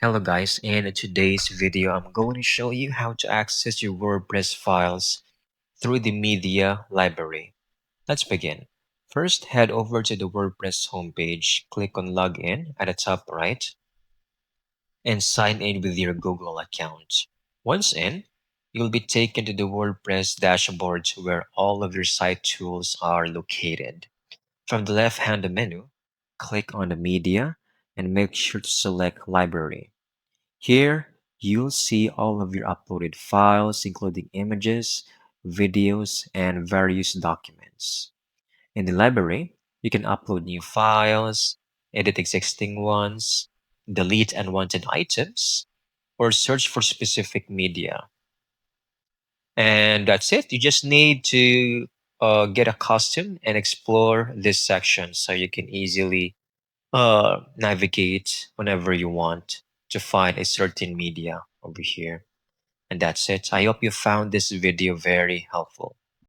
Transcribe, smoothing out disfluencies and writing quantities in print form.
Hello guys, in today's video I'm going to show you how to access your WordPress files through the media library. Let's begin. First, head over to the WordPress homepage, click on Login at the top right, and sign in with your Google account. Once in, you'll be taken to the WordPress dashboard where all of your site tools are located. From the left-hand menu, click on the Media and make sure to select Library. Here, you'll see all of your uploaded files, including images, videos, and various documents. In the library, you can upload new files, edit existing ones, delete unwanted items, or search for specific media. And that's it. You just need to get accustomed and explore this section so you can easily navigate whenever you want to find a certain media over here. And that's it. I hope you found this video very helpful.